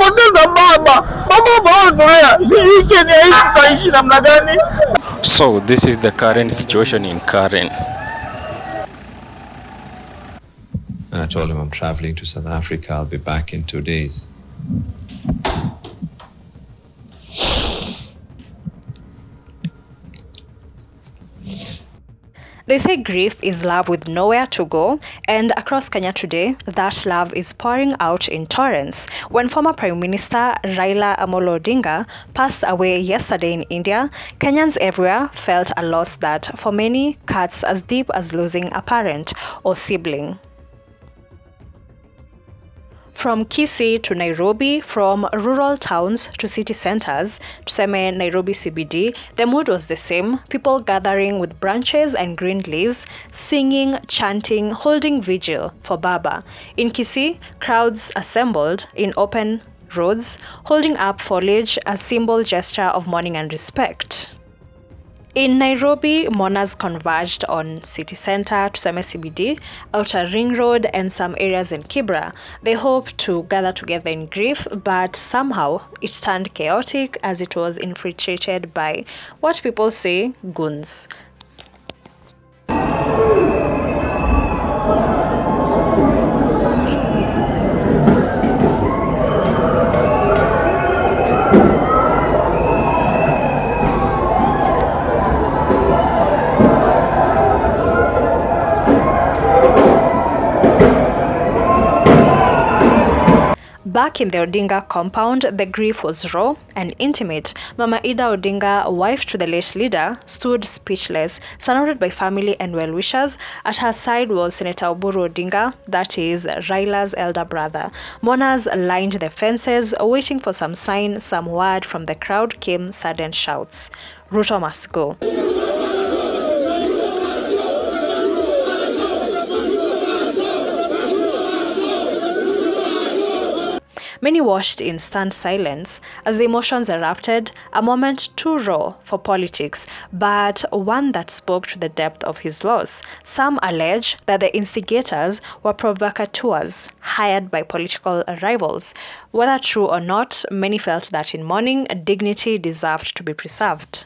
tumepoteza baba. So this is the current situation in Karen. And I told him I'm traveling to South Africa. I'll be back in 2 days. They say grief is love with nowhere to go, and across Kenya today, that love is pouring out in torrents. When former Prime Minister Raila Amolo Odinga passed away yesterday in India, Kenyans everywhere felt a loss that, for many, cuts as deep as losing a parent or sibling. From Kisii to Nairobi, from rural towns to city centers, tuseme Nairobi CBD, the mood was the same. People gathering with branches and green leaves, singing, chanting, holding vigil for Baba. In Kisii, crowds assembled in open roads, holding up foliage, a symbol gesture of mourning and respect. In Nairobi, mourners converged on city center, tuseme CBD, Outer Ring Road, and some areas in Kibra. They hoped to gather together in grief, but somehow it turned chaotic as it was infiltrated by what people say goons. Back in the Odinga compound, the grief was raw and intimate. Mama Ida Odinga, wife to the late leader, stood speechless, surrounded by family and well-wishers. At her side was Senator Obare Odinga, that is Raila's elder brother. Mourners lined the fences, waiting for some sign, some word. From the crowd came sudden shouts. Ruto must go. Many watched in stunned silence as the emotions erupted, a moment too raw for politics, but one that spoke to the depth of his loss. Some allege that the instigators were provocateurs hired by political rivals. Whether true or not, many felt that in mourning, dignity deserved to be preserved.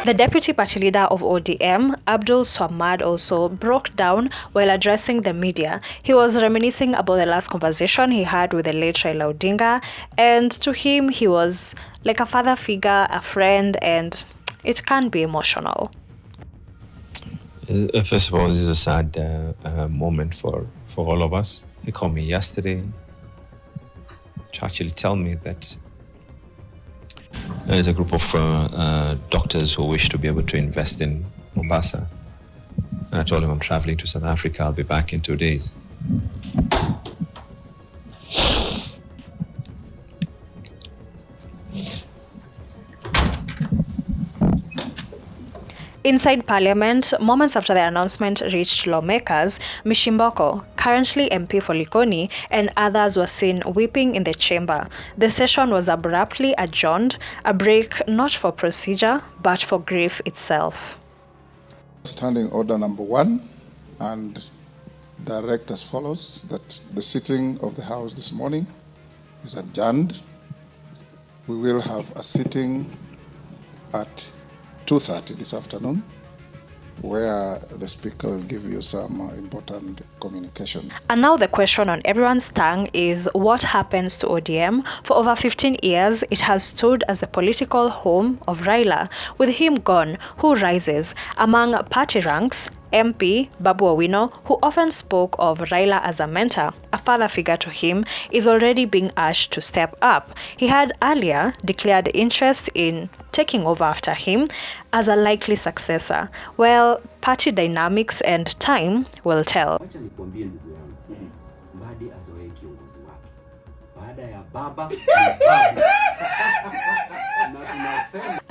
The deputy party leader of ODM, Abdul Swamad, also broke down while addressing the media. He was reminiscing about the last conversation he had with the late Raila Odinga, and to him he was like a father figure, a friend, and it can be emotional. First of all, this is a sad moment for all of us. He called me yesterday to actually tell me that there's a group of doctors who wish to be able to invest in Mombasa. And I told him I'm traveling to South Africa. I'll be back in 2 days. Inside Parliament, moments after the announcement reached lawmakers, Mishimboko, currently MP for Likoni, and others were seen weeping in the chamber. The session was abruptly adjourned, a break not for procedure, but for grief itself. Standing order number 1, and direct as follows, that the sitting of the House this morning is adjourned. We will have a sitting at 2:30 this afternoon, where the speaker will give you some important communication. And now the question on everyone's tongue is what happens to ODM? For over 15 years, it has stood as the political home of Raila. With him gone, who rises? Among party ranks, MP Babu Owino, who often spoke of Raila as a mentor, a father figure to him, is already being asked to step up. He had earlier declared interest in taking over after him as a likely successor. Well, party dynamics and time will tell.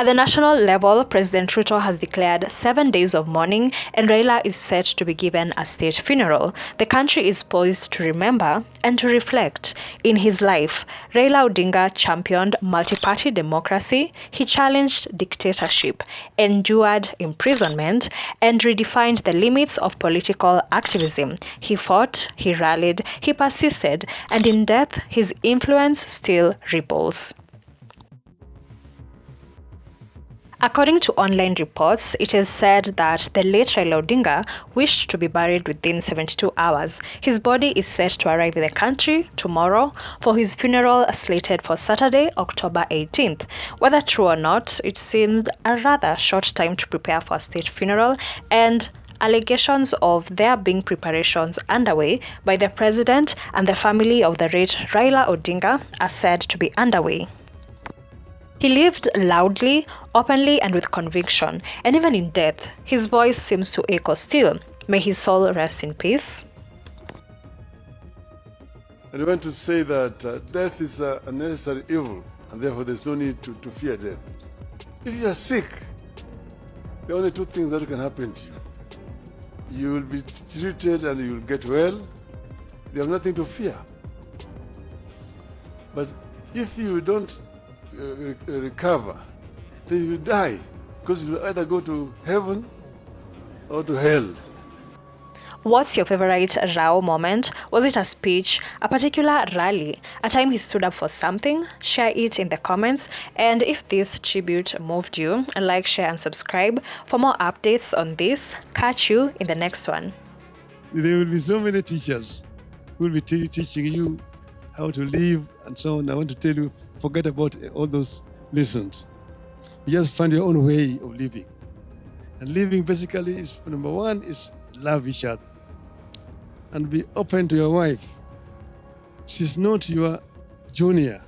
At the national level, President Ruto has declared 7 days of mourning, and Raila is set to be given a state funeral. The country is poised to remember and to reflect. In his life, Raila Odinga championed multi-party democracy, he challenged dictatorship, endured imprisonment, and redefined the limits of political activism. He fought, he rallied, he persisted, and in death, his influence still ripples. According to online reports, it is said that the late Raila Odinga wished to be buried within 72 hours. His body is set to arrive in the country tomorrow for his funeral slated for Saturday, October 18th. Whether true or not, it seemed a rather short time to prepare for a state funeral, and allegations of there being preparations underway by the president and the family of the late Raila Odinga are said to be underway. He lived loudly, openly, and with conviction, and even in death, his voice seems to echo still. May his soul rest in peace. And I want to say that death is a necessary evil, and therefore there's no need to fear death. If you are sick, there are only two things that can happen to you. You will be treated and you will get well. You have nothing to fear. But if you don't recover, then you will die, because you will either go to heaven or to hell. What's your favorite Rao moment? Was it a speech, a particular rally, a time he stood up for something? Share it in the comments, and if this tribute moved you, like, share, and subscribe for more updates on this. Catch you in the next one. There will be so many teachers who will be teaching you how to live and so on. I want to tell you, forget about all those lessons. You just find your own way of living. And living basically is, number one, is love each other. And be open to your wife. She's not your junior.